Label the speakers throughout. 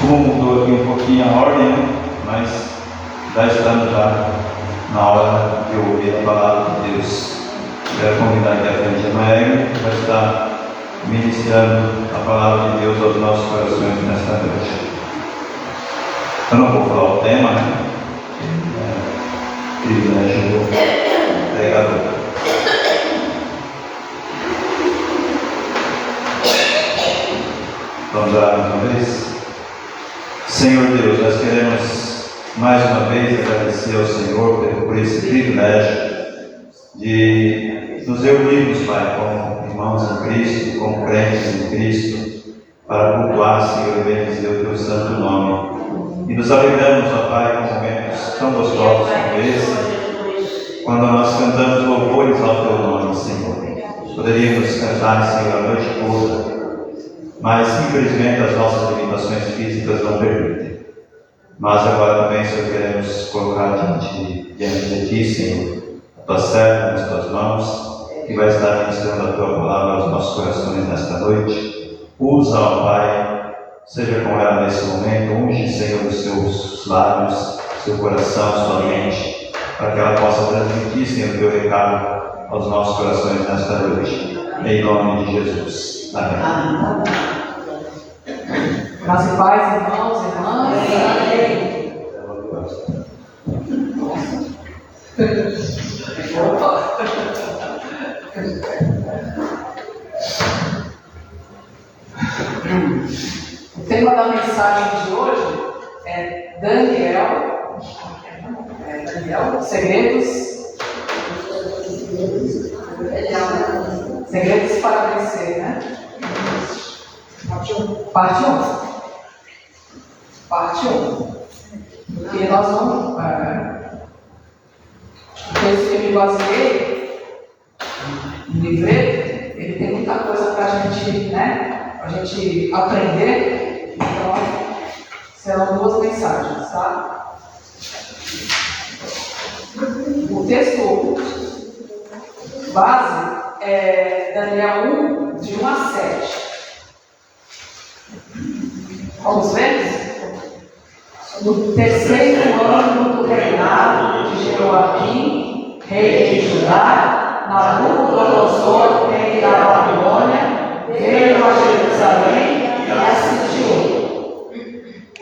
Speaker 1: Como mudou aqui um pouquinho a ordem, né? Mas já estamos na hora de ouvir a palavra de Deus. Quero convidar aqui a frente a Maria, que vai estar ministrando a palavra de Deus aos nossos corações nesta noite. Eu não vou falar o tema, né? Privilégio do pregador. Vamos orar mais uma vez? Senhor Deus, nós queremos mais uma vez agradecer ao Senhor por esse privilégio de nos reunirmos, Pai, como irmãos em Cristo, como crentes em Cristo, para cultuar, Senhor, e bendizer o Teu santo nome. E nos alegramos, ó Pai, com momentos tão gostosos como esse, quando nós cantamos louvores ao Teu nome, Senhor. Poderíamos cantar, Senhor, a noite toda, mas infelizmente as nossas limitações físicas não permitem. Mas agora também, Senhor, queremos colocar diante de Ti, Senhor, a Tua serva nas Tuas mãos, que vai estar ministrando a Tua palavra aos nossos corações nesta noite. Usa, ó Pai, seja com ela nesse momento, unge, Senhor, os seus lábios, seu coração, sua mente, para que ela possa transmitir, Senhor, o Teu recado aos nossos corações nesta noite. Em nome de Jesus. Amém.
Speaker 2: Graças e paz, irmãos e irmãs. Amém. O tema da mensagem de hoje é Daniel, segredos para vencer, né? Parte 1. Porque nós vamos. O texto que eu me baseei no livreto, ele tem muita coisa para a gente, né? Para a gente aprender. Então, serão 2 mensagens, tá? O texto base é Daniel 1, de 1 a 7. Vamos ver? No 3º ano do reinado de Jeoaquim, rei de Judá, Nabucodonosor, rei da Babilônia, veio a Jerusalém e assistiu.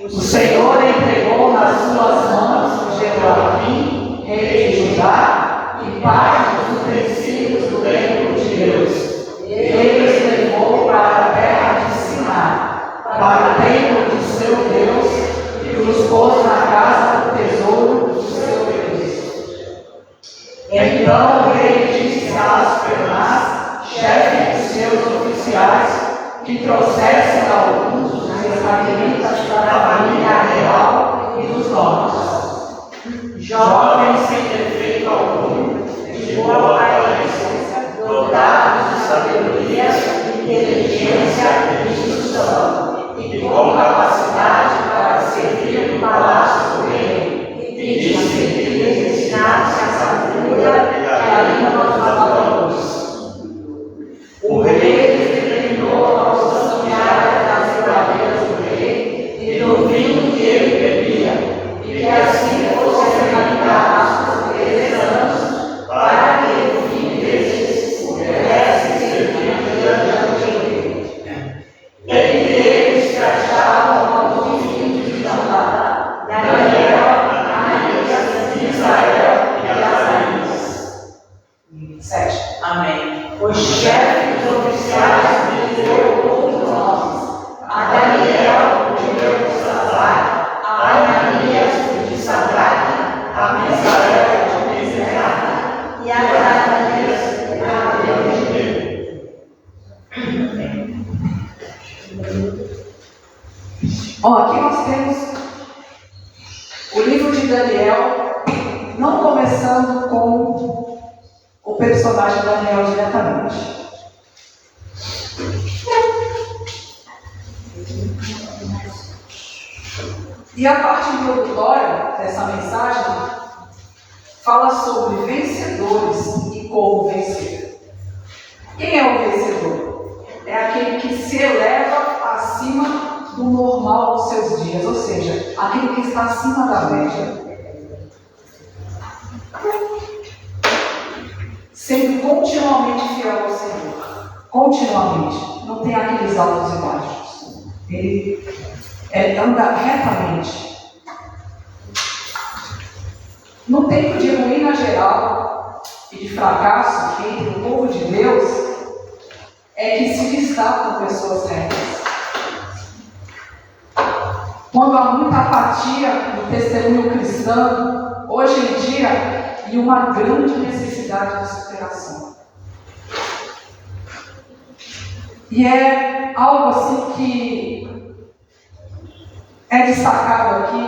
Speaker 2: O Senhor entregou nas suas mãos Jeoaquim, rei de Judá, e parte dos utensílios do templo de Deus. Ele os levou para a terra de Siná, para o templo de seu Deus, e os pôs na casa do tesouro do seu Deus. Então o rei disse a Aspenaz, chefe dos seus oficiais, que trouxessem alguns dos israelitas da família real e dos nomes. Jovens sem defeito algum, de boa aparência, dotados de sabedoria, inteligência e instrução, e com capacidade para servir no palácio do rei, e disse que lhes ensinasse a sabedoria e a língua dos babilônios. O rei determinou aos auxiliares das geladeiras do rei e do vinho que ele bebia, e que assim fosse realizado por 3 anos, para que o fim destes pudesse servir diante do rei. Entre eles se achavam alguns filhos de Judá, Daniel, Ananias, Misael e Azarias. 7. Amém. O chefe dos oficiais lhe deu outros nomes: a Daniel, o de Beltesazar, a Ananias, o de Sadraque, a Misael, o de Misael, e a Azarias, o de Medo. Bom, aqui nós temos o livro de Daniel, não começando com o personagem Daniel diretamente. E a parte introdutória dessa mensagem fala sobre vencedores e como vencer. Quem é o vencedor? É aquele que se eleva acima do normal dos seus dias, ou seja, aquele que está acima da média. Sendo continuamente fiel ao Senhor. Continuamente. Não tem aqueles altos e baixos. Ele anda retamente. No tempo de ruína geral e de fracasso entre o povo de Deus, é que se destacam pessoas retas. Quando há muita apatia no testemunho cristão, hoje em dia, e uma grande necessidade de superação. E é algo assim que é destacado aqui.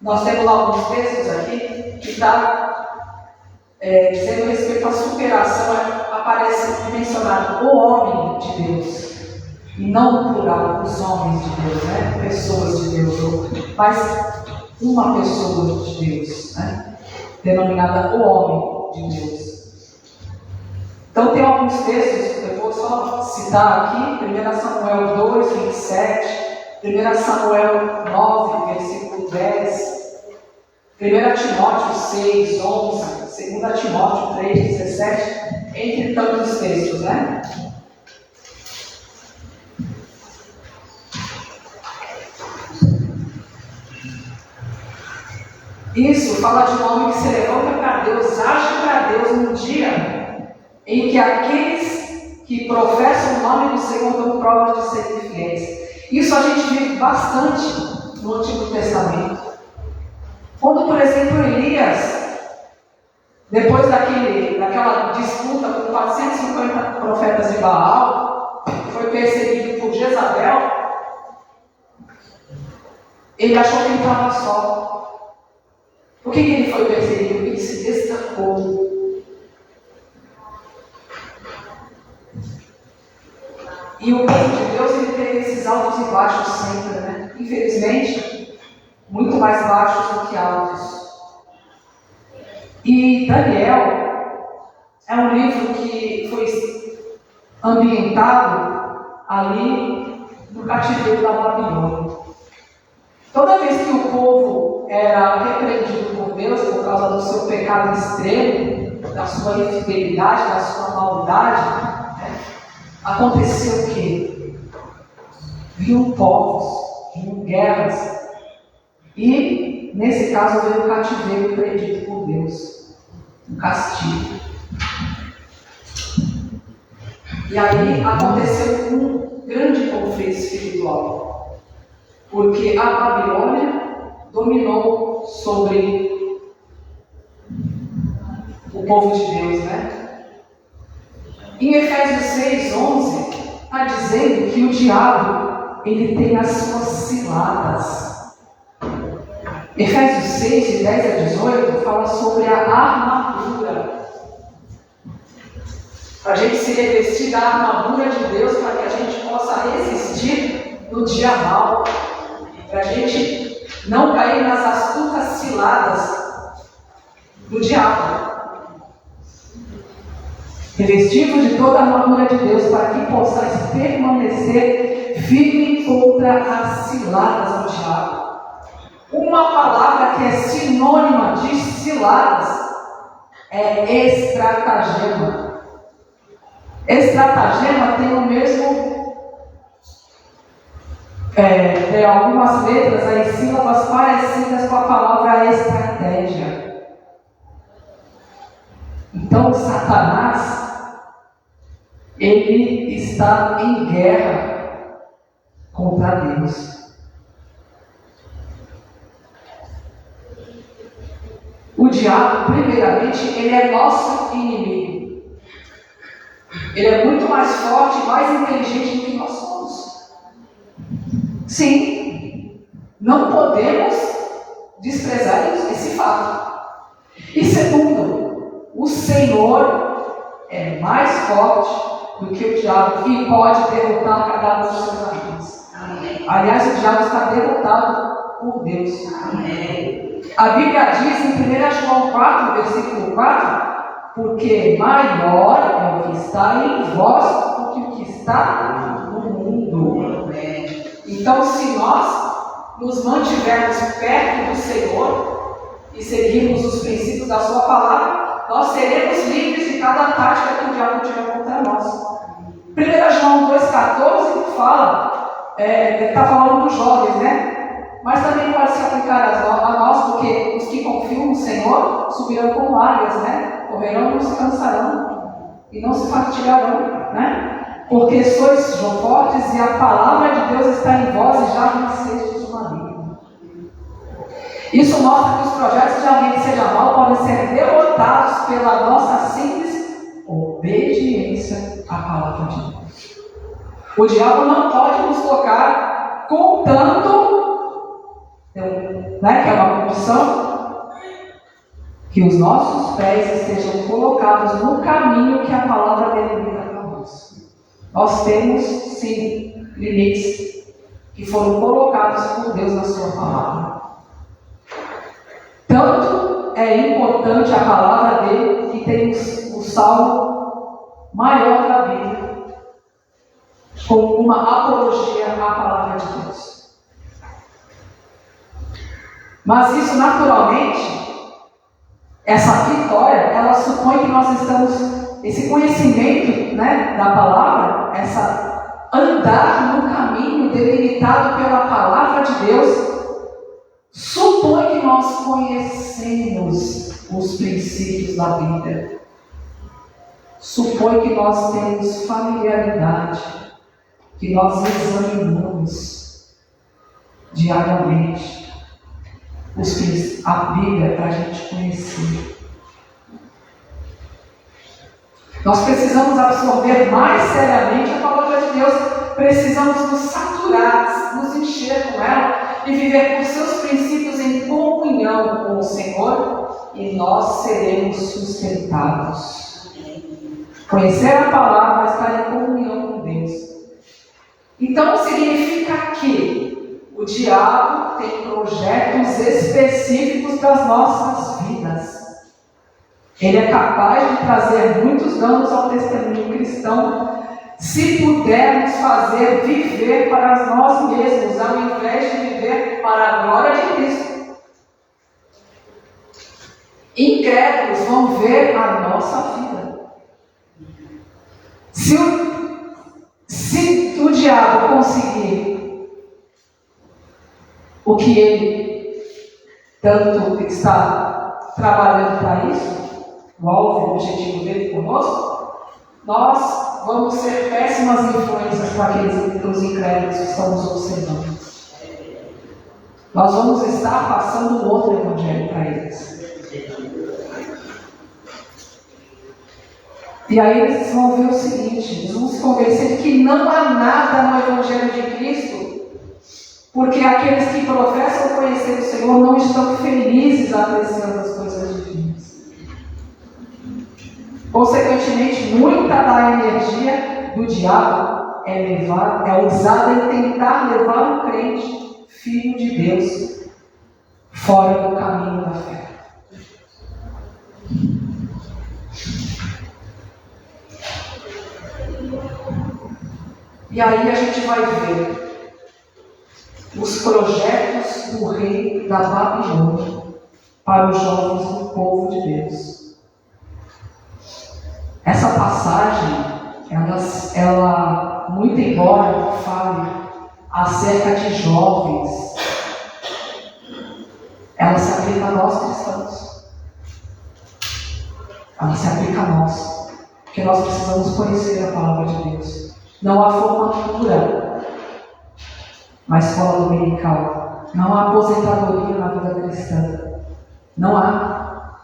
Speaker 2: Nós temos alguns textos aqui que está dizendo respeito à superação, aparece mencionado o homem de Deus. E não no plural, os homens de Deus, né? Pessoas de Deus, mas uma pessoa de Deus, né? Denominada o homem de Deus. Então tem alguns textos, eu vou só citar aqui, 1 Samuel 2, 27, 1 Samuel 9, versículo 10, 1 Timóteo 6, 11, 2 Timóteo 3, 17, entre tantos textos, né? Isso fala de um homem que se levanta para Deus, age para Deus no dia em que aqueles que professam o nome do Senhor dão prova de serem fiéis. Isso a gente vê bastante no Antigo Testamento. Quando, por exemplo, Elias, depois daquela disputa com 450 profetas de Baal, foi perseguido por Jezabel, ele achou que ele estava só. Por que ele foi perseguido? Ele se destacou. E o povo de Deus, ele teve esses altos e baixos sempre, né? Infelizmente, muito mais baixos do que altos. E Daniel é um livro que foi ambientado ali no cativeiro da Babilônia. Toda vez que o povo era repreendido por Deus por causa do seu pecado extremo, da sua infidelidade, da sua maldade, né, acontecia o quê? Vinham povos, vinham guerras. E, nesse caso, veio o cativeiro predido por Deus, um castigo. E aí aconteceu um grande conflito espiritual. Porque a Babilônia dominou sobre o povo de Deus, né? Em Efésios 6, 11, está dizendo que o diabo, ele tem as suas ciladas. Efésios 6, de 10 a 18, fala sobre a armadura. Para a gente se revestir da armadura de Deus, para que a gente possa resistir no dia mau. Para a gente não cair nas astutas ciladas do diabo. Revestidos de toda a armadura de Deus, para que possais permanecer firme contra as ciladas do diabo. Uma palavra que é sinônima de ciladas é estratagema. Estratagema tem o mesmo... tem algumas letras aí, sílabas parecidas com a palavra estratégia. Então, Satanás, ele está em guerra contra Deus. O diabo, primeiramente, ele é nosso inimigo. Ele é muito mais forte e mais inteligente do que nós somos. Sim, não podemos desprezar esse fato. E segundo, o Senhor é mais forte do que o diabo e pode derrotar cada um dos seus amigos. Amém. Aliás, o diabo está derrotado por Deus. Amém. A Bíblia diz em 1 João 4, versículo 4, porque maior é o que está em vós do que o que está no mundo. Amém. Então, se nós nos mantivermos perto do Senhor e seguirmos os princípios da sua palavra, nós seremos livres de cada tática que o diabo tiver contra nós. 1 João 2,14 fala, está falando dos jovens, né? Mas também pode se aplicar a nós, porque os que confiam no Senhor subirão como águias, né? Correrão e não se cansarão, e não se fatigarão, né? Porque sois fortes e a palavra de Deus está em vós e já vencestes o maligno. Isso mostra que os projetos de alguém que seja mal podem ser derrotados pela nossa simples obediência à palavra de Deus. O diabo não pode nos tocar contando, né, que é uma condição, que os nossos pés estejam colocados no caminho que a palavra delimita para nós. Nós temos, sim, limites que foram colocados por Deus na sua palavra. Tanto é importante a palavra dele que tem o salmo maior da Bíblia, como uma apologia à palavra de Deus. Mas isso, naturalmente, essa vitória, ela supõe que nós estamos, esse conhecimento, né, da palavra, essa andar no caminho delimitado pela palavra de Deus, supõe que nós conhecemos os princípios da Bíblia. Supõe que nós temos familiaridade, que nós examinamos diariamente a Bíblia para a gente conhecer. Nós precisamos absorver mais seriamente a palavra de Deus, precisamos nos saturar, nos encher com ela e viver com seus princípios em comunhão com o Senhor, e nós seremos sustentados. Conhecer a palavra, estar em comunhão com Deus. Então significa que o diabo tem projetos específicos para as nossas vidas. Ele é capaz de trazer muitos danos ao testemunho cristão, se pudermos fazer viver para nós mesmos, ao invés de viver para a glória de Cristo. Incrédulos vão ver a nossa vida. Se o diabo conseguir o que ele tanto está trabalhando para isso, o alvo e o objetivo dele conosco, nós vamos ser péssimas influências para os incrédulos que estão nos observando. Nós vamos estar passando um outro evangelho para eles. E aí eles vão ver o seguinte, eles vão se convencer de que não há nada no evangelho de Cristo, porque aqueles que professam conhecer o Senhor não estão felizes apreciando as coisas divinas. Consequentemente, muita da energia do diabo é usada em tentar levar um crente, filho de Deus, fora do caminho da fé. E aí a gente vai ver os projetos do rei da Babilônia para os jovens do povo de Deus. Essa passagem, ela muito embora fale acerca de jovens, ela se aplica a nós cristãos. Ela se aplica a nós, porque nós precisamos conhecer a palavra de Deus. Não há formatura na escola dominical. Não há aposentadoria na vida cristã. Não há.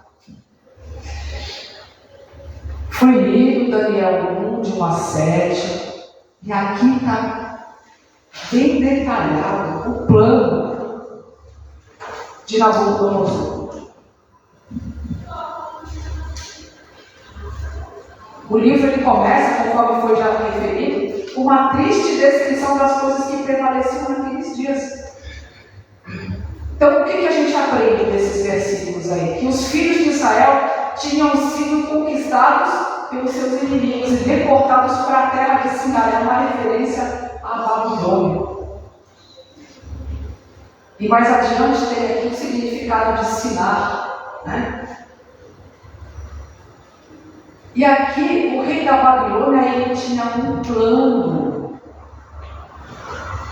Speaker 2: Foi lido Daniel 1, de 1 a 7, e aqui está bem detalhado o plano de Nabucodonosor. O livro ele começa, conforme foi já referido, com uma triste descrição das coisas que prevaleciam naqueles dias. Então, o que a gente aprende desses versículos aí? Que os filhos de Israel tinham sido conquistados pelos seus inimigos e deportados para a terra de Sinai, uma referência à Babilônia. E mais adiante tem aqui o significado de Sinar, né? E aqui o rei da Babilônia, ele tinha um plano.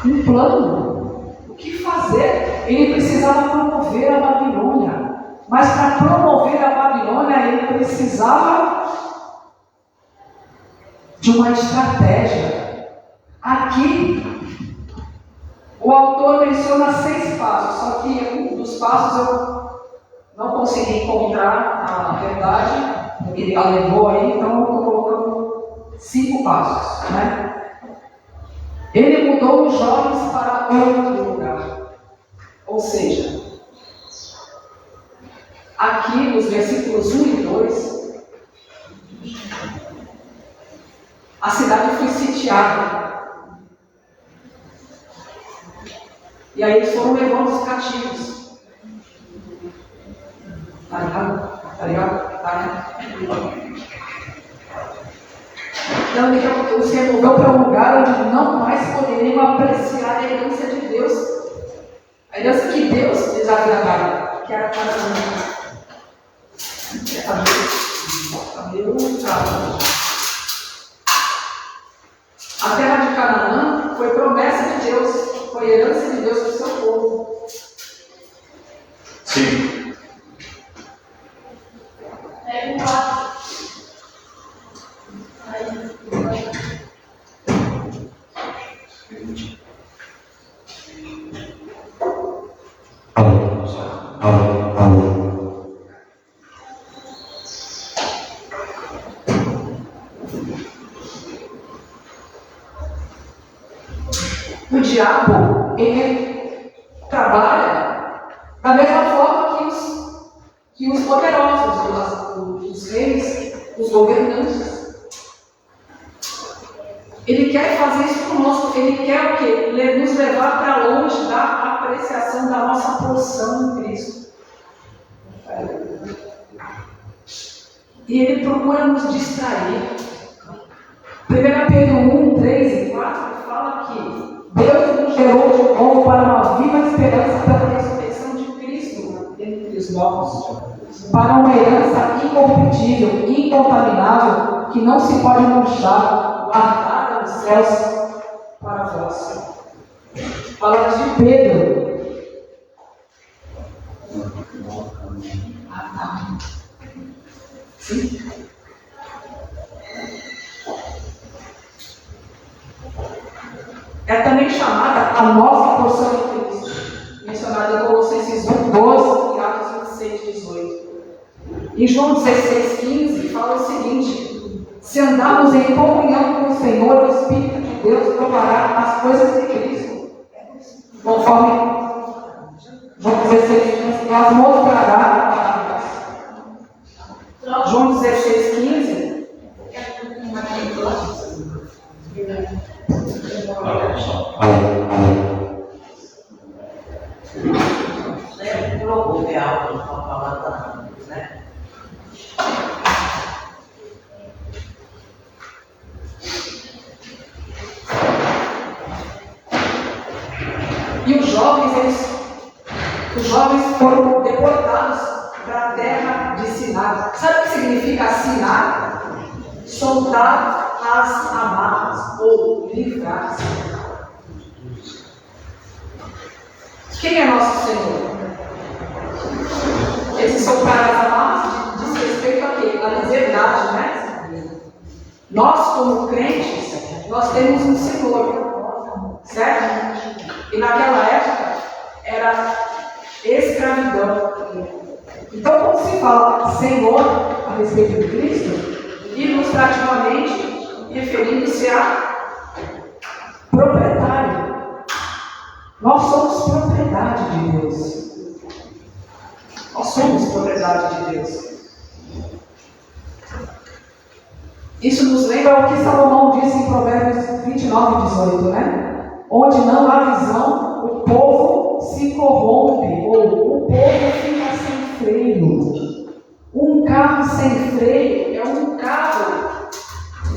Speaker 2: Um plano. O que fazer? Ele precisava promover a Babilônia. Mas para promover a Babilônia, ele precisava de uma estratégia. Aqui, o autor menciona 6 passos, só que um dos passos eu não consegui encontrar a verdade, ele alegou aí, então eu estou colocando 5 passos, né? Ele mudou os jovens para outro lugar. Ou seja, aqui nos versículos 1 e 2, a cidade foi sitiada. E aí eles foram levando os cativos. Tá ligado? Tá ligado? Tá, né? Então ele se removeu para um lugar onde não mais poderiam apreciar a herança de Deus. A herança que Deus lhes havia dado, que era Canaã. A terra de Canaã foi promessa de Deus, foi herança de Deus para o seu povo.
Speaker 1: Sim.
Speaker 2: O diabo, ele trabalha da mesma forma que os poderosos, os reis, os governantes. Ele quer fazer isso conosco, ele quer o quê? Nos levar para longe da apreciação da nossa porção em Cristo. E ele procura nos distrair. 1 Pedro 1, 3 e 4 fala que Deus nos gerou de novo para uma viva esperança pela ressurreição de Cristo dentre os mortos, para uma herança incorruptível, incontaminável, que não se pode manchar, guardada nos céus para vós. Palavras de Pedro. Sim? É também chamada a nossa porção em Cristo, mencionada em Colossenses 1, 12 e Atos 26, 18. Em João 16, 15, fala o seguinte: se andarmos em comunhão com o Senhor, o Espírito de Deus provará as coisas de Cristo, conforme João 16, 15, as mostrará a nós. João 16, 15. E os jovens foram deportados para a terra de Sinar. Sabe o que significa Sinar? Soltar as amarras ou livrar-se. Quem é nosso Senhor? Esse soltar as amarras diz respeito a quê? A liberdade, né? Nós, como crentes, nós temos um Senhor, certo? E naquela época era escravidão. Então, quando se fala Senhor a respeito de Cristo, ilustrativamente referindo-se a proprietário. Nós somos propriedade de Deus. Nós somos propriedade de Deus. Isso nos lembra o que Salomão disse em Provérbios 29, 18, né? Onde não há visão, o povo se corrompe, ou o povo fica sem freio. Um carro sem freio é um carro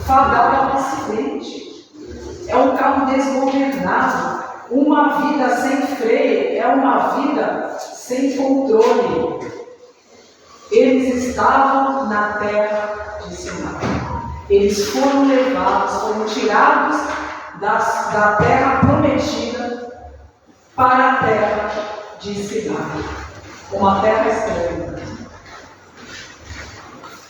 Speaker 2: fadado ao acidente. É um carro desgovernado. Uma vida sem freio é uma vida sem controle. Eles estavam na terra de Sinai. Eles foram levados, foram tirados da terra prometida para a terra de Sinai, uma terra estranha.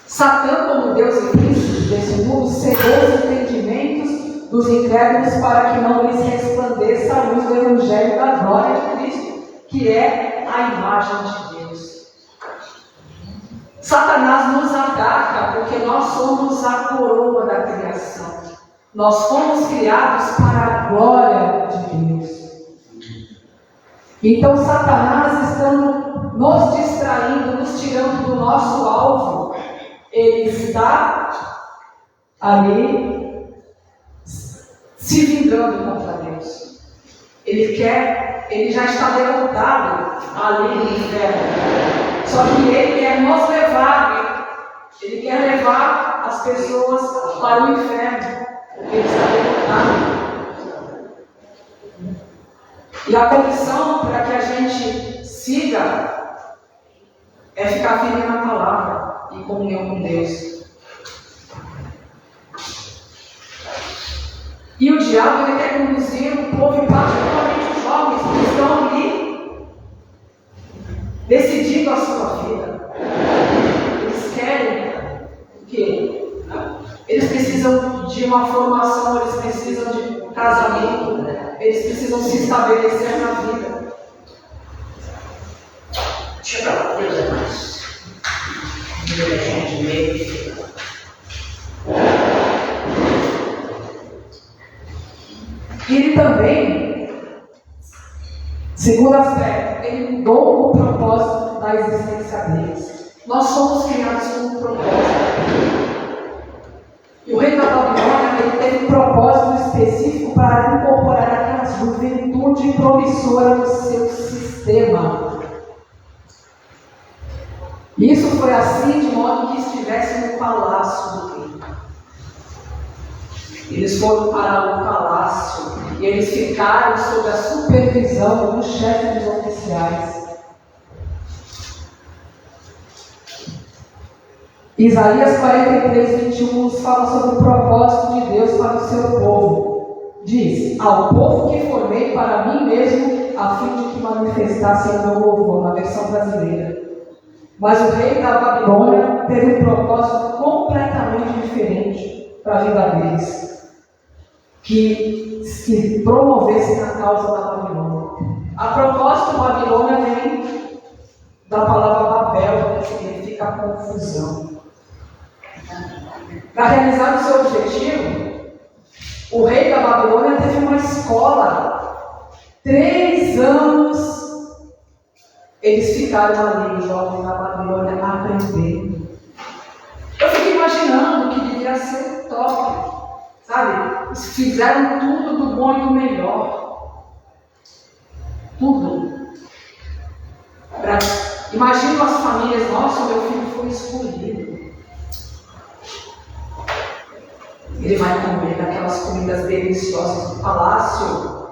Speaker 2: Satã, como Deus e Cristo desse mundo, cegou os entendimentos dos incrédulos para que não lhes resplandeça a luz do Evangelho da glória de Cristo, que é a imagem de Deus. Satanás nos ataca porque nós somos a coroa da criação. Nós fomos criados para a glória de Deus. Então Satanás está nos distraindo, nos tirando do nosso alvo. Ele está ali se vingando contra Deus. Ele já está derrotado ali no inferno. Só que ele quer nos levar, ele quer levar as pessoas para o inferno. Ele está derrotado. E a condição para que a gente siga é ficar firme na palavra e comunhão com Deus. E o diabo ele quer conduzir o povo, e particularmente os jovens que estão ali decidindo a sua vida. Eles querem o quê? Eles precisam de uma formação, eles precisam de um casamento, eles precisam se estabelecer na vida.
Speaker 3: Deixa eu falar, Deus é mais.
Speaker 2: E ele também, segundo aspecto, ele mudou o propósito da existência deles. Nós somos criados com um propósito. E o rei da Babilônia ele teve um propósito específico para incorporar aquela juventude promissora no seu sistema. Isso foi assim de modo que estivesse no palácio do rei. Eles foram para o palácio e eles ficaram sob a supervisão do chefe dos oficiais. Isaías 43, 21 nos fala sobre o propósito de Deus para o seu povo. Diz: ao povo que formei para mim mesmo, a fim de que manifestasse o meu louvor, na versão brasileira. Mas o rei da Babilônia teve um propósito completamente diferente para a vida deles, que se promovesse na causa da Babilônia. A propósito, Babilônia vem da palavra Babel, que significa confusão. Para realizar o seu objetivo, o rei da Babilônia teve uma escola. 3 anos eles ficaram ali, os jovens da Babilônia, aprendendo. Eu fico imaginando que devia ser top, sabe? Eles fizeram tudo do bom e do melhor. Tudo. Imagino as famílias, nossa, meu filho foi escolhido. Ele vai comer daquelas comidas deliciosas do palácio.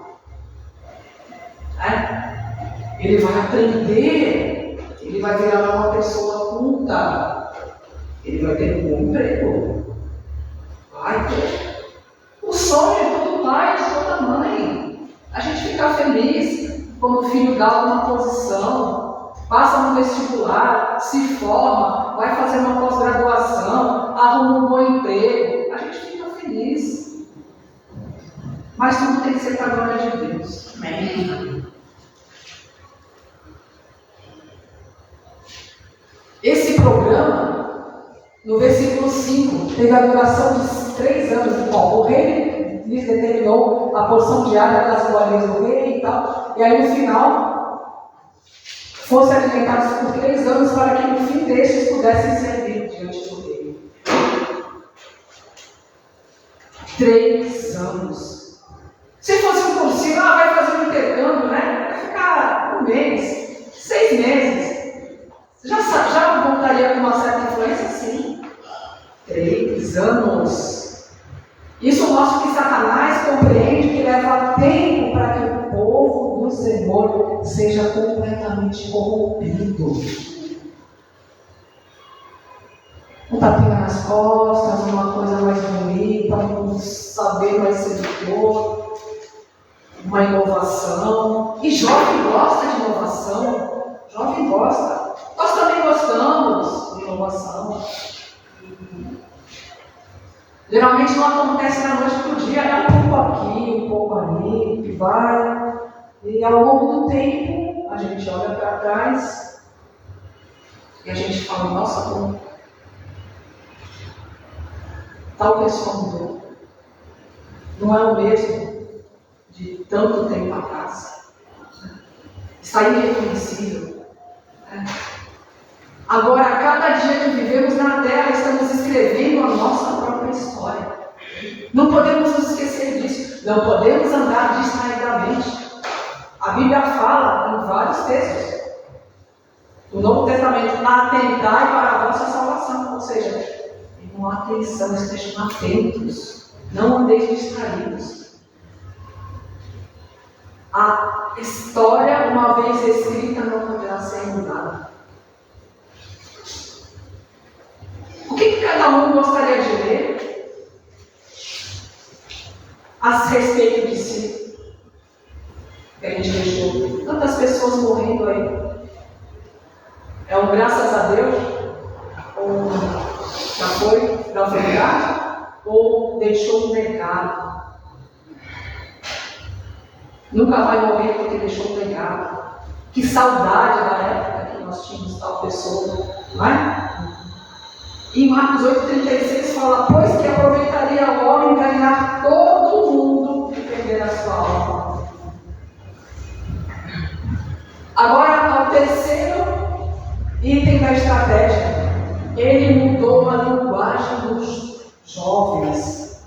Speaker 2: Ele vai aprender. Ele vai virar uma pessoa culta. Ele vai ter um bom emprego. Vai ter. O sonho de todo pai, de toda mãe. A gente ficar feliz quando o filho dá uma posição, passa no vestibular, se forma, vai fazer uma pós-graduação, arruma um bom emprego. A gente fica feliz. Mas tudo tem que ser para a glória de Deus. Amém. Esse programa, no versículo 5, teve a duração de 3 anos. Bom, o rei lhes determinou a porção diária das iguarias do rei e tal. E aí no final, fossem alimentados por 3 anos para que no fim destes pudessem servir diante do rei. 3 anos. Se fosse um cursinho, vai fazer um intercâmbio, né? Vai ficar 1 mês, 6 meses. Já voltaria com uma certa influência? Sim. 3 anos. Isso mostra que Satanás compreende que leva tempo para que o povo fogo do Senhor seja completamente corrompido. Um tapinha nas costas, uma coisa mais bonita, um saber mais sedutor, uma inovação. E jovem gosta de inovação. Jovem gosta. Nós também gostamos de inovação. Geralmente não acontece da noite para o dia, é um pouco aqui, um pouco ali, que vai. E ao longo do tempo, a gente olha para trás e a gente fala, nossa, como tal pessoa mudou. Não é o mesmo de tanto tempo atrás. Está irreconhecível. Agora, a cada dia que vivemos na Terra, estamos escrevendo a nossa própria história. Não podemos nos esquecer disso. Não podemos andar distraidamente. A Bíblia fala em vários textos do Novo Testamento: atentai para a vossa salvação. Ou seja, tenham atenção, estejam atentos. Não andeis distraídos. A história, uma vez escrita, não poderá ser mudada. O que cada um gostaria de ler a respeito de si? Que a gente deixou tantas pessoas morrendo aí. É um graças a Deus? Ou já foi da verdade? Ou deixou um legado? Nunca vai morrer porque deixou um legado. Que saudade da época que nós tínhamos tal pessoa, não é? Em Marcos 8,36 fala: pois que aproveitaria o homem ganhar todo mundo e perder a sua alma. Agora, ao terceiro item da estratégia, ele mudou a linguagem dos jovens.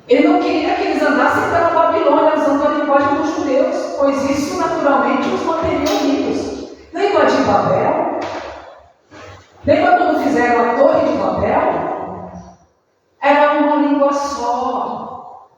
Speaker 2: Ele não queria que eles andassem pela Babilônia usando a linguagem dos judeus, pois isso naturalmente os manteria unidos. Lembra de Babel? Lembra quando fizeram a Torre de Babel? Era uma língua só.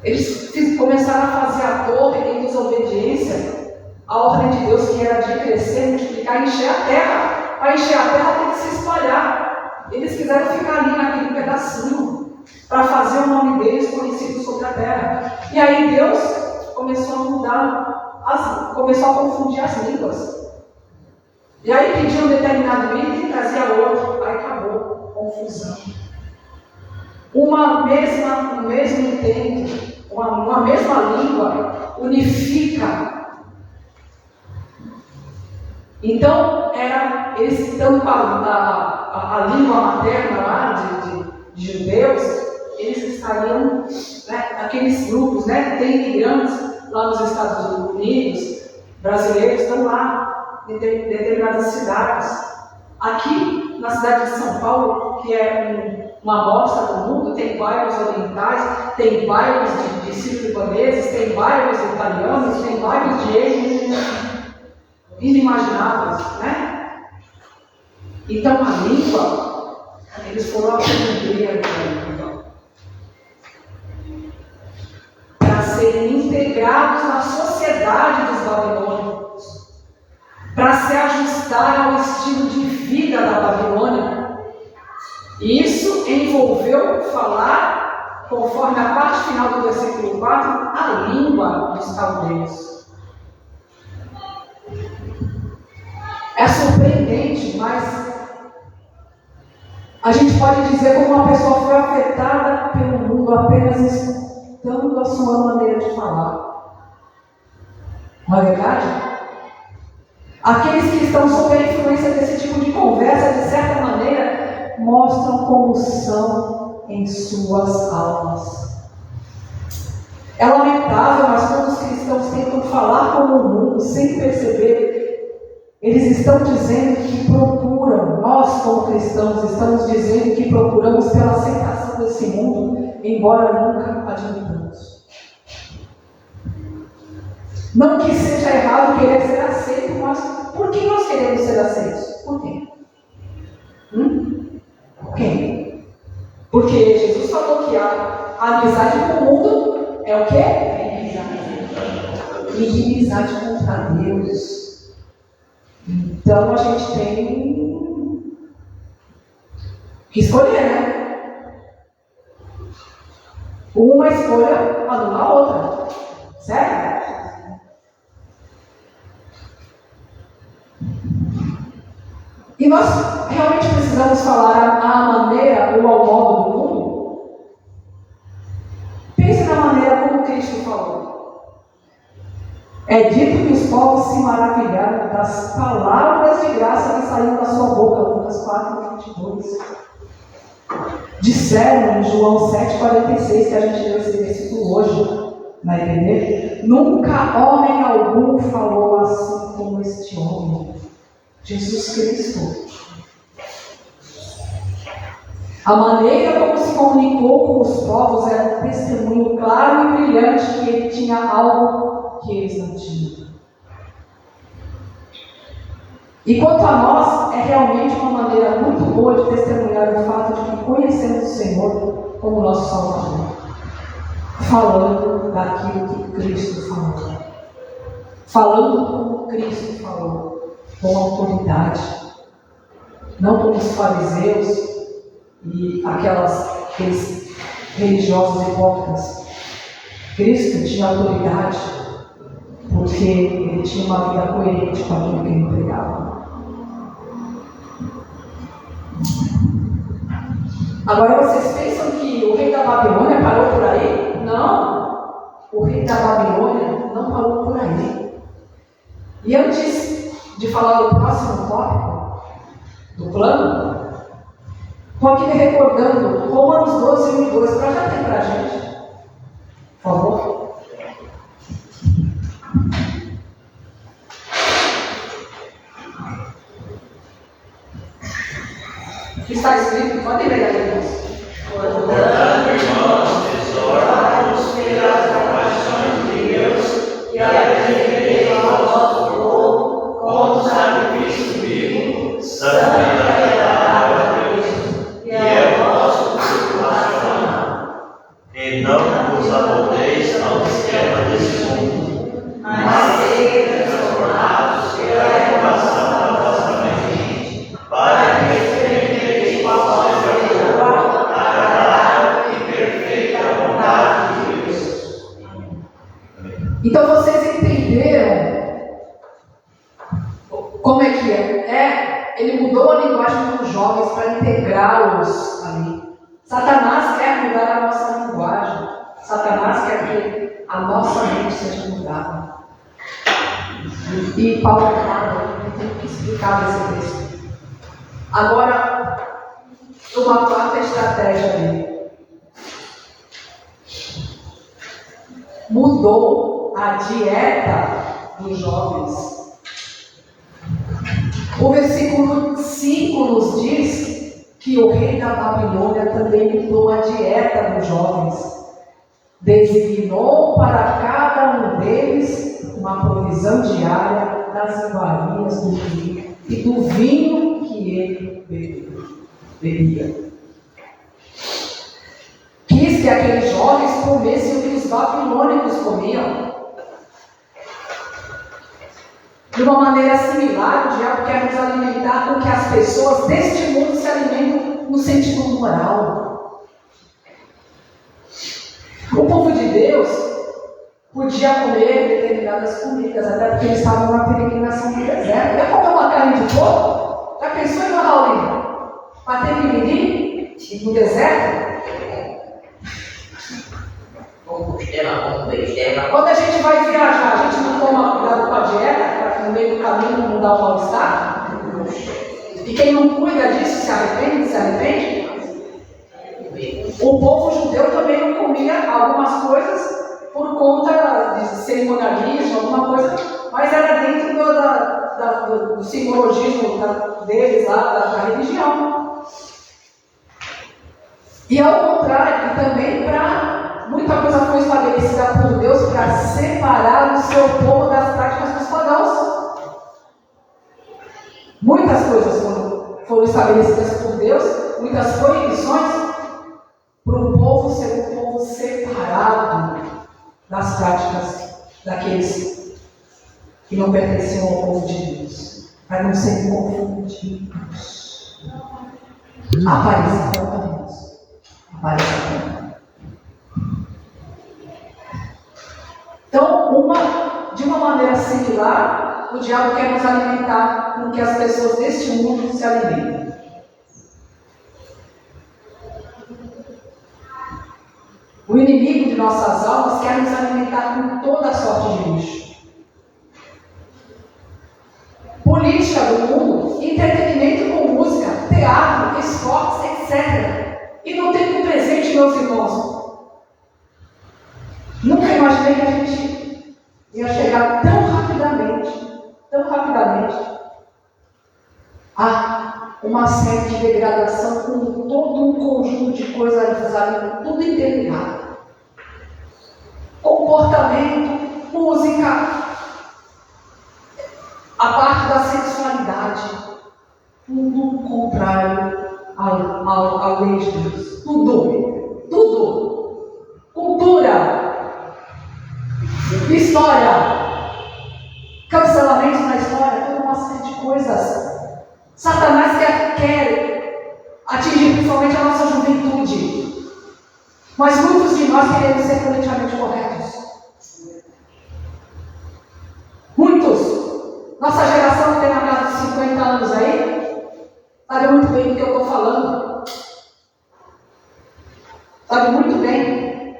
Speaker 2: Eles começaram a fazer a torre em desobediência à ordem de Deus, que era de crescer, multiplicar e encher a terra. Para encher a terra tem que se espalhar. Eles quiseram ficar ali naquele pedacinho para fazer o nome deles conhecido sobre a terra. E aí Deus começou a mudar, começou a confundir as línguas. E aí pedia um determinado item e trazia outro. Aí acabou. Confusão. Um mesmo intento, uma mesma língua unifica. Então, eles estão com a língua materna lá de judeus, eles estariam, aqueles grupos, tem imigrantes lá nos Estados Unidos, brasileiros estão lá em determinadas cidades. Aqui, na cidade de São Paulo, que é uma amostra do mundo, tem bairros orientais, tem bairros de sírio-libaneses, tem bairros italianos, tem bairros de inimagináveis, Então, a língua, eles foram aprender a língua para serem integrados na sociedade dos babilônicos, para se ajustar ao estilo de vida da Babilônia. Isso envolveu falar, conforme a parte final do versículo 4, a língua dos caldeus. É surpreendente, mas a gente pode dizer como uma pessoa foi afetada pelo mundo apenas escutando a sua maneira de falar. Não é verdade? Aqueles que estão sob a influência desse tipo de conversa, de certa maneira, mostram como são em suas almas. É lamentável, mas quando os cristãos tentam falar como o mundo, sem perceber, eles estão dizendo que procuram, nós como cristãos estamos dizendo que procuramos pela aceitação desse mundo, embora nunca admitamos. Não que seja errado querer ser aceito, mas por que nós queremos ser aceitos? Por quê? Por quê? Porque Jesus falou que a amizade com o mundo é o quê? inimizade contra Deus. Então a gente tem que escolher, né? Uma escolha anula a outra, certo? E nós realmente precisamos falar à maneira ou ao modo do mundo? Pense na maneira como Cristo falou. É dito que os povos se maravilharam das palavras de graça que saíram da sua boca, Lucas 4:22. Disseram em João 7:46, que a gente leu esse versículo hoje, vai entender? Nunca homem algum falou assim como este homem, Jesus Cristo. A maneira como se comunicou com os povos era um testemunho claro e brilhante que ele tinha algo que eles não tinham. E quanto a nós, é realmente uma maneira muito boa de testemunhar o fato de que conhecemos o Senhor como nosso Salvador, falando daquilo que Cristo falou, falando como Cristo falou, com autoridade, não como os fariseus e aqueles religiosos hipócritas. Cristo tinha autoridade porque ele tinha uma vida coerente com aquilo que ele pregava. Agora vocês pensam que o rei da Babilônia parou por aí? Não, o rei da Babilônia não parou por aí. E antes de falar do próximo tópico do plano, estou aqui me recordando Romanos 12:1-2, para já ter para a gente, por favor. O que está escrito? Pode ler aí, irmãos.
Speaker 4: Portanto, irmãos, exorto-os pelas compaixões de Deus e apresenteis ao vosso corpo como sacrifício vivo, santo e agradável a Deus, que é o vosso culto racional. E não vos amoldeis ao esquema desse mundo, mas sede transformados pela renovação da vossa mente, para que experimenteis qual seja a boa, agradável e perfeita vontade de Deus.
Speaker 2: Então vocês entenderam como é que é? Ele mudou a linguagem dos jovens para integrá-los ali. Satanás quer mudar a nossa linguagem. Satanás quer que a nossa mente seja mudada. E Paulo fala, eu tenho que explicar esse texto. Agora, uma quarta estratégia dele. Mudou a dieta dos jovens. O versículo 5 nos diz que o rei da Babilônia também mudou a dieta dos jovens. Designou para cada um deles uma provisão diária das iguarias do vinho e do vinho que ele bebia. Quis que aqueles jovens comessem o que os babilônicos comiam. De uma maneira similar, o diabo quer nos alimentar com que as pessoas deste mundo se alimentam no sentido moral. O povo de Deus podia comer determinadas comidas, até porque eles estavam na peregrinação no deserto. Quer comer uma carne de porco? Já pensou em uma Raulina? Bater piriri no deserto? Quando a gente vai viajar, a gente não toma cuidado com a dieta, para que no meio do caminho não dá o mal-estar? E quem não cuida disso se arrepende? O povo judeu também não comia algumas coisas por conta de cerimonialismo, alguma coisa, mas era dentro do simbologismo deles lá, da religião. E ao contrário, e também muita coisa foi estabelecida por Deus para separar o seu povo das práticas dos pagãos. Muitas coisas foram estabelecidas por Deus, muitas proibições, para o povo ser um povo separado das práticas daqueles que não pertenciam ao povo de Deus, para não serem confundidos. Apareça conta, Deus. Apareça conta. Então, de uma maneira similar, o diabo quer nos alimentar com que as pessoas deste mundo se alimentem. O inimigo de nossas almas quer nos alimentar com toda sorte de lixo. Política do mundo, entretenimento com música, teatro, esportes, etc. E no tempo presente, meus irmãos, nunca imaginei que a gente ia chegar tão rapidamente, a uma série de degradação com todo um conjunto de coisas ali, tudo interligado. Comportamento, música, a parte da sexualidade, tudo contrário à lei de Deus. Tudo. Cultura, história, cancelamento na história, toda uma série de coisas. Satanás quer atingir principalmente a nossa juventude. Mas muitos de nós queremos ser politicamente corretos. Muitos. Nossa geração que tem na casa de 50 anos aí, sabe muito bem do que eu estou falando. Sabe muito bem.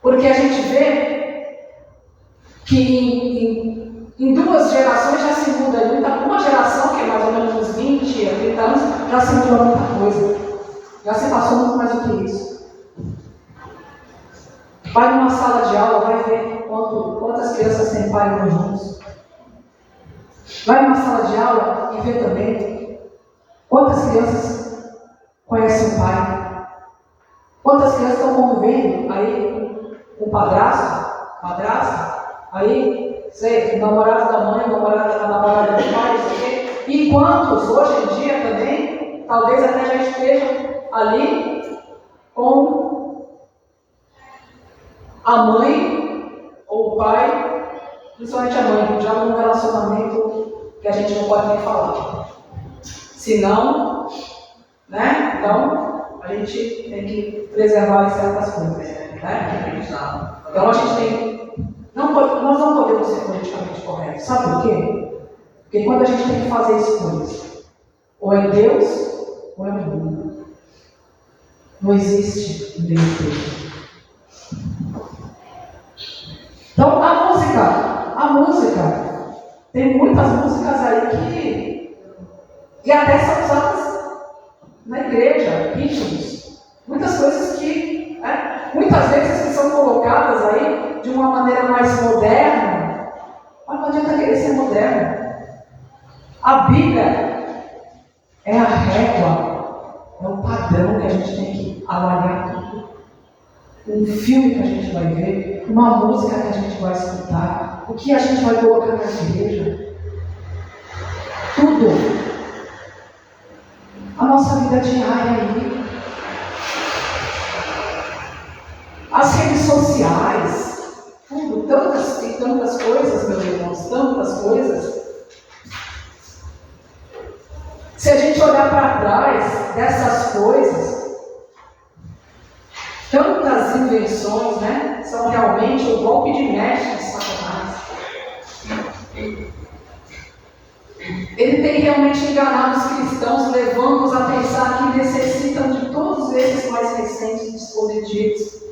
Speaker 2: Porque a gente vê que em 2 gerações já se muda muita. Uma geração, que é mais ou menos uns 20 a 30 anos, já se mudou muita coisa. Já se passou muito mais do que isso. Vai numa sala de aula, vai ver quantas crianças têm pai e mãe juntos. Vai numa sala de aula e vê também quantas crianças conhecem o pai. Quantas crianças estão convivendo aí com o madrasta, aí, sei, namorado da mãe, namorada do pai, não sei o quê. E quantos, hoje em dia também, talvez até já estejam ali com a mãe ou o pai, principalmente a mãe, já num relacionamento que a gente não pode nem falar. Se não, né? Então, a gente tem que preservar certas coisas, né? Então, a gente tem... nós não podemos ser politicamente corretos. Sabe por quê? Porque quando a gente tem que fazer escolhas, ou é Deus, ou é o mundo. Não existe meio termo. Então, a música, tem muitas músicas aí que até são usadas na igreja, ritmos, muitas coisas que, muitas vezes que são colocadas aí de uma maneira mais moderna, mas não adianta querer ser moderno. A Bíblia é a régua, é o padrão que a gente tem que avaliar tudo. Um filme que a gente vai ver, uma música que a gente vai escutar, o que a gente vai colocar na igreja, tudo. A nossa vida diária aí, as redes sociais, tudo, tantas coisas, meus irmãos, tantas coisas. Se a gente olhar para trás dessas coisas, tantas invenções, né, são realmente o golpe de mestre de Satanás. Ele tem realmente enganado os cristãos, levando-os a pensar que necessitam de todos esses mais recentes dispositivos.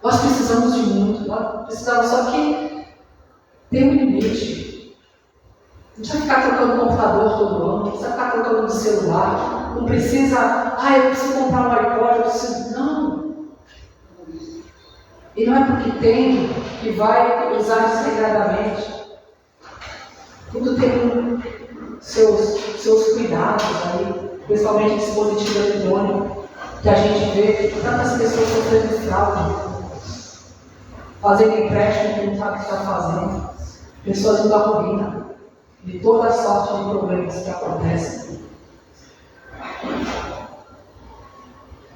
Speaker 2: Nós precisamos de muito, nós precisamos, só que tem um limite. Não precisa ficar trocando computador todo ano, não precisa ficar trocando de celular, não precisa, eu preciso comprar um iPod, eu preciso. Não. E não é porque tem que vai usar desregradamente. Tudo tem seus cuidados aí, principalmente dispositivo eletrônico, que a gente vê tantas pessoas sofrendo fraude, fazendo empréstimo que não sabe o que está fazendo, pessoas indo à ruína, de toda a sorte de problemas que acontecem.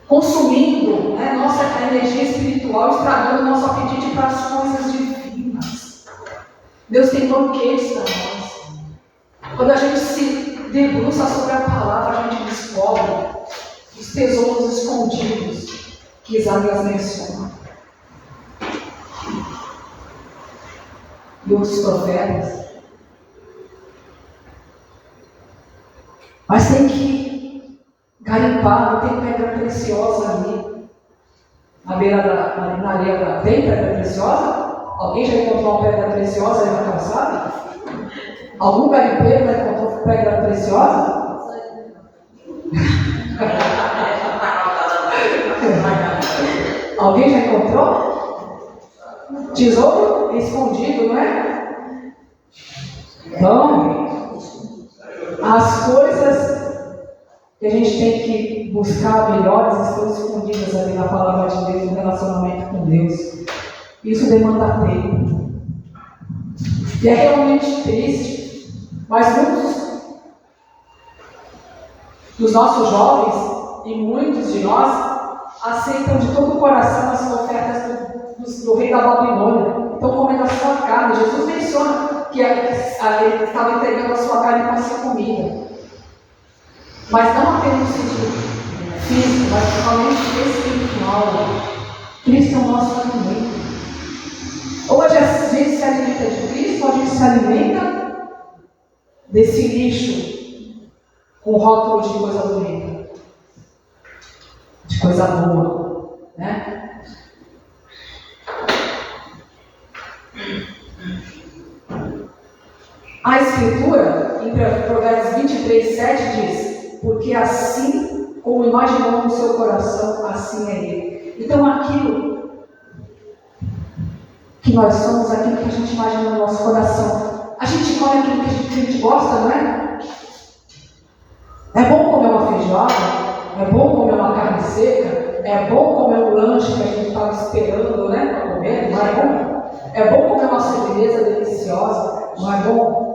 Speaker 2: Consumindo nossa energia espiritual, estragando nosso apetite para as coisas divinas. Deus tem banquetes para nós. Quando a gente se debruça sobre a palavra, a gente descobre os tesouros escondidos que Isaías menciona. E os provérbios. Mas tem que garimpar, não tem pedra preciosa ali. Na beira na areia, tem pedra preciosa? Alguém já encontrou uma pedra preciosa aí na calçada? Algum garimpeiro já encontrou pedra preciosa? Alguém já encontrou? Tesouro escondido, não é? Então, as coisas que a gente tem que buscar melhores estão escondidas ali na palavra de Deus, no relacionamento com Deus. Isso demanda tempo. E é realmente triste, mas muitos dos nossos jovens e muitos de nós aceitam de todo o coração as ofertas do rei da Babilônia. Estão comendo a sua carne. Jesus menciona que ele estava entregando a sua carne para ser comida. Mas não apenas no sentido físico, mas principalmente espiritual. Cristo é o nosso alimento. Ou a gente se alimenta de Cristo, ou a gente se alimenta desse lixo com rótulo de coisa bonita, de coisa boa, né? A Escritura, em Provérbios 23, 7 diz: porque assim como imaginou no seu coração, assim é ele. Então aquilo que nós somos, aquilo que a gente imagina no nosso coração, a gente come aquilo que a gente gosta, não é? É bom comer uma feijoada, é bom comer uma carne seca, é bom comer um lanche que a gente estava esperando, né, para comer, não é bom? É bom comer uma sobremesa deliciosa, não é bom?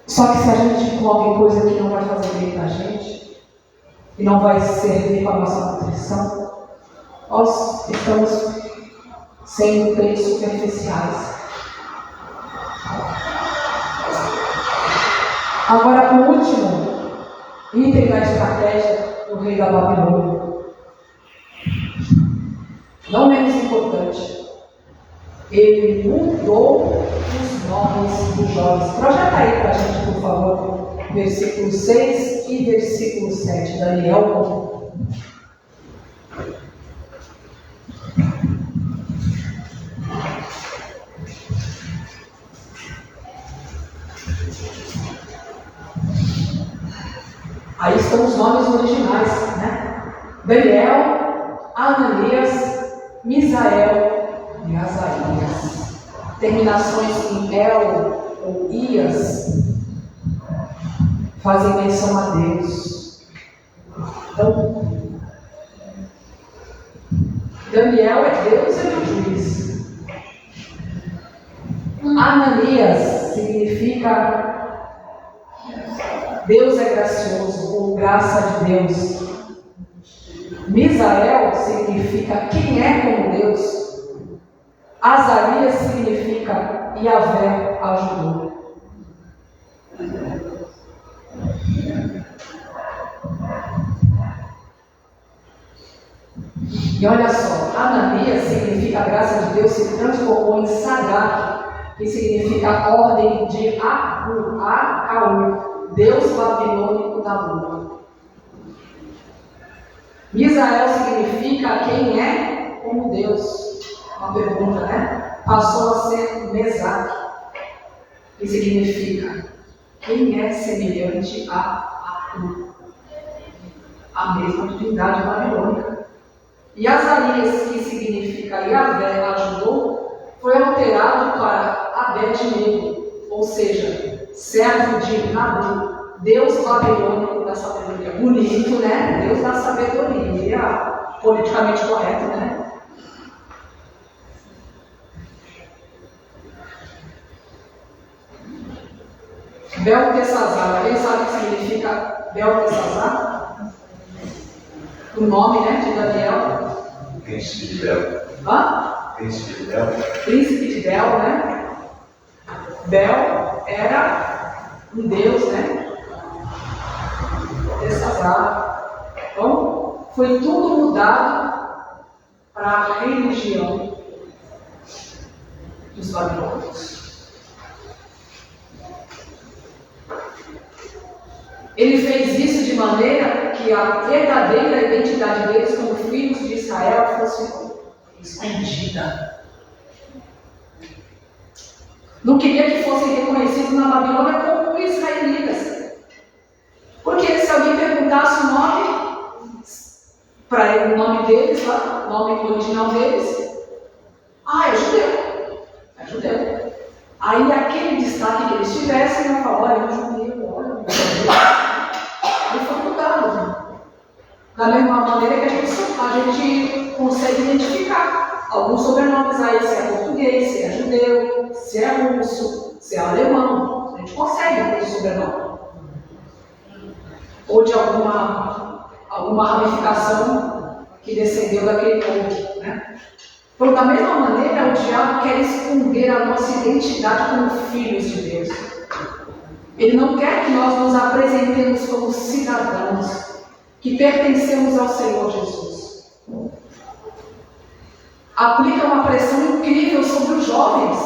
Speaker 2: Só que se a gente come coisa que não vai fazer bem para a gente, e não vai servir para a nossa nutrição, nós estamos sendo bem superficiais. Agora, o último item da estratégia do rei da Babilônia, não menos importante, ele mudou os nomes dos jovens. Projeta aí para a gente, por favor, versículo 6 e versículo 7, Daniel. Aí estão os nomes originais, né? Daniel, Ananias, Misael e Azarias. Terminações em El ou Ias fazem menção a Deus. Então, Daniel é Deus e é juiz. Ananias significa Deus é gracioso, ou graça de Deus. Misael significa quem é como Deus. Azarias significa Yahvé ajudou. E olha só, Ananias significa graça de Deus, se transformou em Sadak, que significa ordem de Acaú, Deus babilônico da lua. Misael significa quem é como Deus. Uma pergunta, né? Passou a ser Mesaque, que significa quem é semelhante a Acu, a mesma divindade babilônica. E Azarias, que significa Yahvé ajudou, foi alterado para Abed-nego, ou seja, servo de Nabu, Deus babilônico da sabedoria. Bonito, né? Deus da sabedoria, politicamente correto, né? Beltesazar, alguém sabe o que significa Beltesazar? O nome, né, de Daniel.
Speaker 1: Príncipe de Bel.
Speaker 2: Hã?
Speaker 1: Príncipe de Bel.
Speaker 2: Príncipe de Bel, né? Bel era um deus, né? Descasado. Então, foi tudo mudado para a religião dos babilônios. Ele fez isso de maneira que a verdadeira identidade deles como filhos de Israel fosse escondida. Não queria que fossem reconhecidos na Babilônia como israelitas. Porque se alguém perguntasse o nome para ele, o nome deles, lá, o nome original deles, é judeu. É judeu. Aí aquele destaque que eles tivessem, eu falo, olha, é um judeu, olha, um judeu. Ele foi mudado. Da mesma maneira que a gente consegue identificar alguns sobrenomes aí, se é português, se é judeu, se é russo, se é alemão. A gente consegue ver esse sobrenome. Ou de alguma ramificação que descendeu daquele povo, né? Então, da mesma maneira, o diabo quer esconder a nossa identidade como filhos de Deus. Ele não quer que nós nos apresentemos como cidadãos que pertencemos ao Senhor Jesus. Aplica uma pressão incrível sobre os jovens.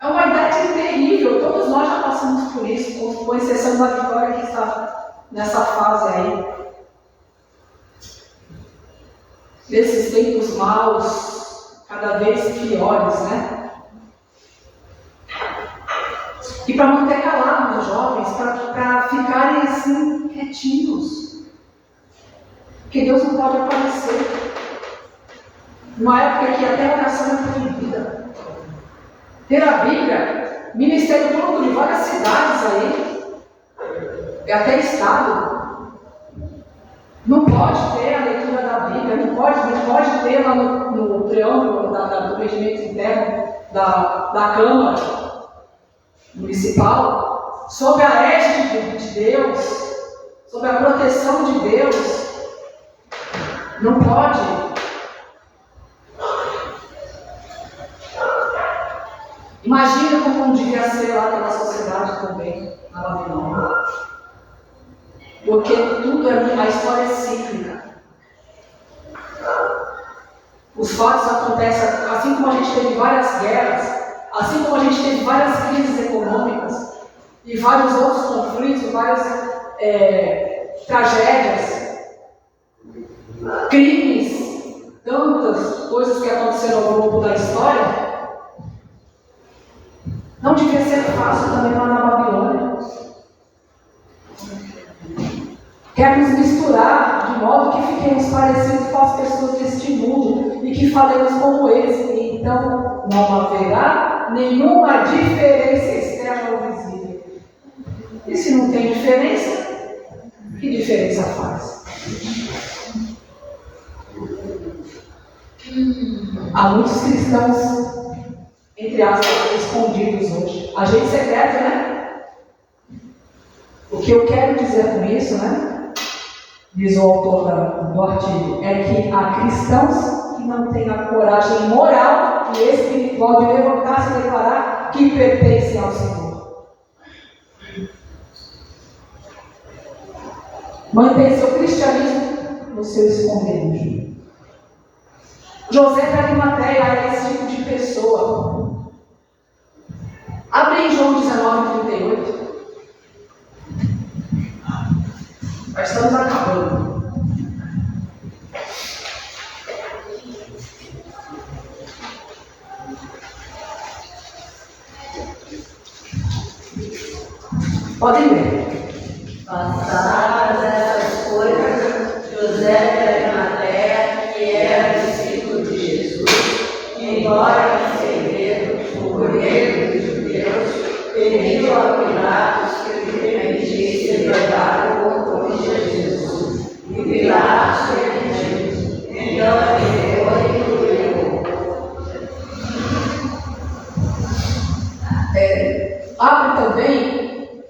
Speaker 2: É uma idade terrível. Todos nós já passamos por isso, com exceção da Vitória que está nessa fase aí. Nesses tempos maus, cada vez piores, né? E para manter calados os jovens, para ficarem assim, quietinhos. Porque Deus não pode aparecer. Numa época que até a oração é proibida. Ter a Bíblia, ministério público de várias cidades aí, e até estado. Não pode ter a leitura da Bíblia, não pode ter lá no triângulo do regimento interno da Câmara Municipal, sob a égide de Deus, sob a proteção de Deus. Não pode. Imagina como não devia ser lá pela sociedade também, na Babilônia. Porque tudo a história é cíclica. Os fatos acontecem, assim como a gente teve várias guerras, assim como a gente teve várias crises econômicas, e vários outros conflitos, várias tragédias, crimes, tantas coisas que aconteceram ao longo da história, não devia ser fácil também lá na Babilônia. Quer nos misturar de modo que fiquemos parecidos com as pessoas deste mundo e que falemos como eles. E então não haverá nenhuma diferença externa ou visível. E se não tem diferença, que diferença faz? Há muitos cristãos, entre aspas, escondidos hoje. Agente secreto, né? O que eu quero dizer com isso, né? Diz o autor do artigo, é que há cristãos que não têm a coragem moral e espiritual de levantar-se e declarar que pertencem ao Senhor. Mantém seu cristianismo no seu esconderijo. José de Arimateia era esse tipo de pessoa. Abre em João 19:38. Já estamos acabando. Podem ler.
Speaker 3: Passadas essas coisas, José de Arimateia, que era discípulo de Jesus, embora em segredo, o governo dos judeus, pediu a Pilatos que lhe permitisse levar o corpo de Jesus. E Pilatos permitiu. Então ele foi e o levou.
Speaker 2: Abre também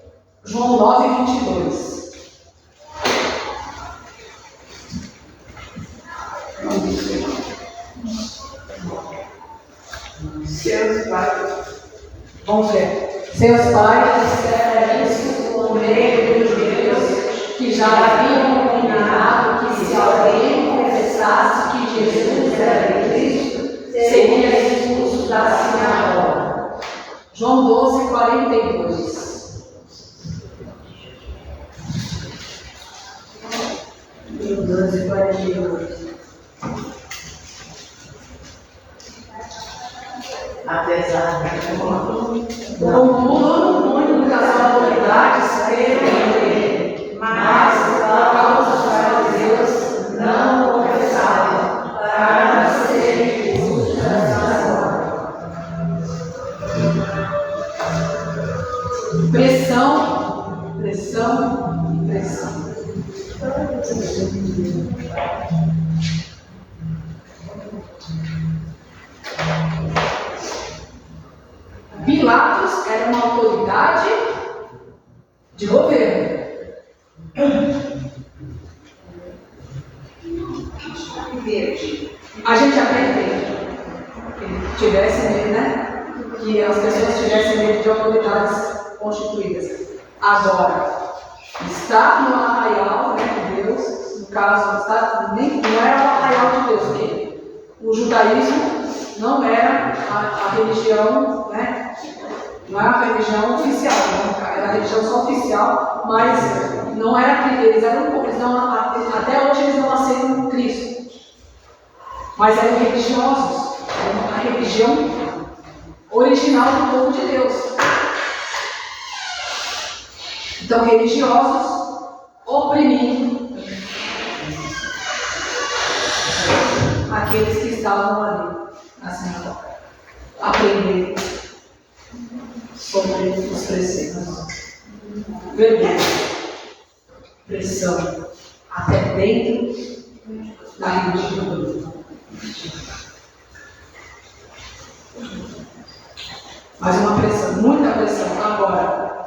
Speaker 2: João 9:22. Vamos ver.
Speaker 3: Seus pais.
Speaker 2: Vamos ver. Seus pais disseram isso por meio dos judeus que já haviam combinado que se alguém confessasse que Jesus era Cristo, seria expulso da sinagoga. João 12, 42.
Speaker 3: João 12, 42. Apesar
Speaker 2: Contudo, muitas das autoridades creram nele, mas por causa dos fariseus não o confessavam, para não serem expulsos da sinagoga. Pressão, pressão e pressão. Pilatos era uma autoridade de governo. A gente até entende que ele tivesse medo, né? Que as pessoas tivessem medo de autoridades constituídas. Agora, está no arraial, né, de Deus, no caso, não era o arraial de Deus, porque o judaísmo não era a religião, né? Não era a religião oficial, não, era a religião só oficial, mas não era que eles não, até hoje eles não aceitam Cristo. Mas eram religiosos, era a religião original do povo de Deus. Então, religiosos oprimindo aqueles que estavam ali na sinagoga, aprender sobre os preceitos. Vergonha, pressão, até dentro da religião. Mas uma pressão, muita pressão. Agora,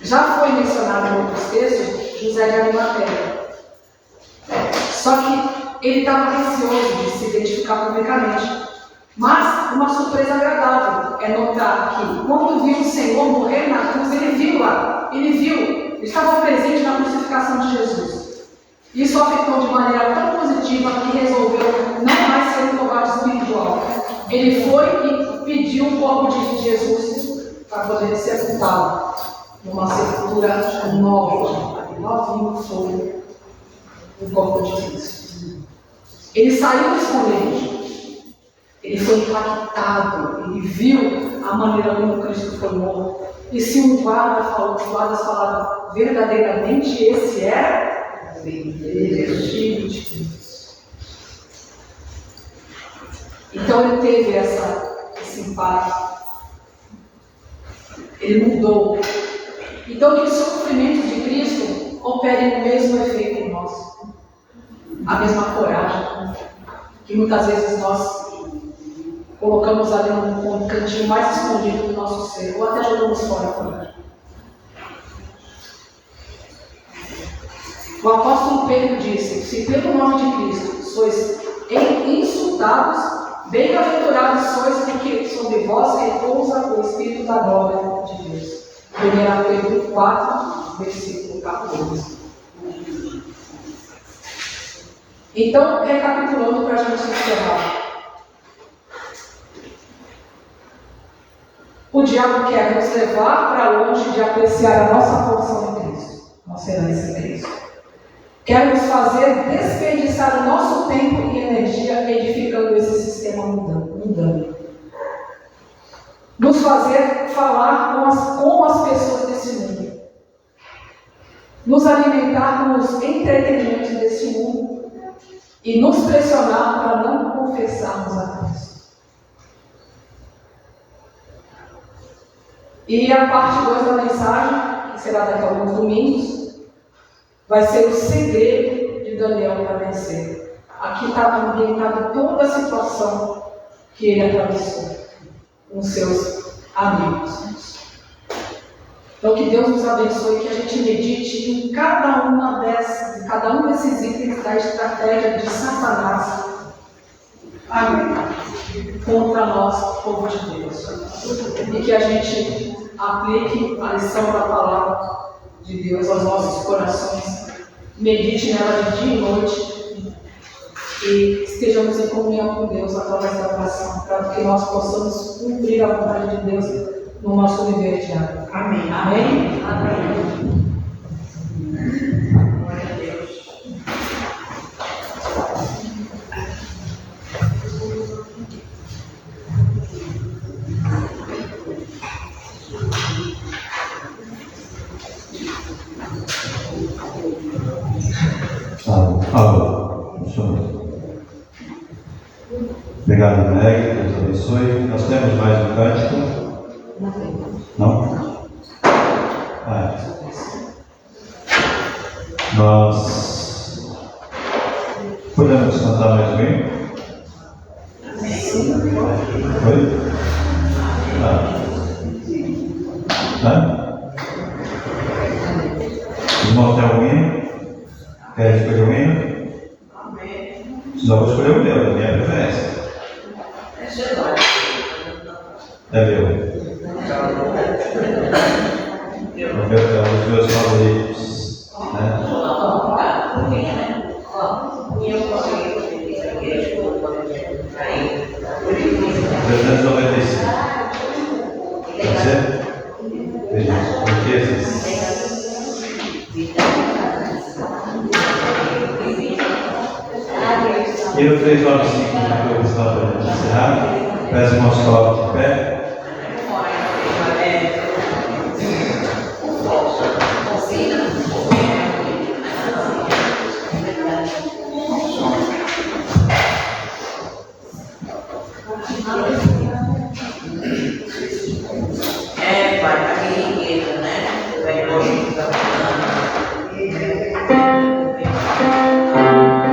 Speaker 2: já foi mencionado em outros textos José de Arimateia. Só que ele estava receoso de se identificar publicamente. Mas uma surpresa agradável é notar que quando viu o Senhor morrer na cruz, ele viu lá, ele estava presente na crucificação de Jesus. Isso o afetou de maneira tão positiva que resolveu não mais ser um covarde espiritual. Ele foi e pediu o corpo de Jesus para poder sepultá-lo numa sepultura nova. Novinho foi o corpo de Cristo. Ele saiu do esconderijo. Ele foi impactado. Ele viu a maneira como Cristo foi morto. E se um guarda falou, os guardas falaram, verdadeiramente esse era o Filho de Deus. Então ele teve esse impacto. Ele mudou. Então que o sofrimento de Cristo opere o mesmo efeito em nós. A mesma coragem. Que muitas vezes nós colocamos ali num cantinho mais escondido do nosso ser, ou até jogamos fora a coragem. O apóstolo Pedro disse: se pelo nome de Cristo sois insultados, bem-aventurados sois, porque sobre vós repousa o Espírito da glória de Deus. 1 Pedro 4, versículo 14. Então, recapitulando para a gente encerrar. O diabo quer nos levar para longe de apreciar a nossa porção em Cristo, nossa herança em Cristo. Quer nos fazer desperdiçar o nosso tempo e energia edificando esse sistema mundano. Nos fazer falar com as pessoas desse mundo. Nos alimentar com os entretenimentos desse mundo. E nos pressionar para não confessarmos a Cristo. E a parte 2 da mensagem, que será daqui a alguns domingos, vai ser o segredo de Daniel para vencer. Aqui está ambientada toda a situação que ele atravessou com seus amigos. Então que Deus nos abençoe e que a gente medite em cada um desses itens da estratégia de Satanás Amém. Contra nós, povo de Deus. E que a gente aplique a lição da palavra de Deus aos nossos corações. Medite nela de dia e noite. E estejamos em comunhão com Deus através da oração, para que nós possamos cumprir a vontade de Deus no nosso viver diário.
Speaker 3: Amém.
Speaker 2: Amém?
Speaker 3: Amém.
Speaker 1: Obrigado, Meg, Deus abençoe. Nós temos mais um cântico? Não? Nós podemos cantar mais um? Oi? Irmão, tem um hino? Quer escolher um hino? Senão eu vou escolher o meu, da minha preferência. É meu. É um dos meus favoritos. Né? 395. Pode ser? Veja, riquezas. E no 395, que eu estava para a gente encerrar, peço irmãos que coloquem de pé.
Speaker 3: Pai.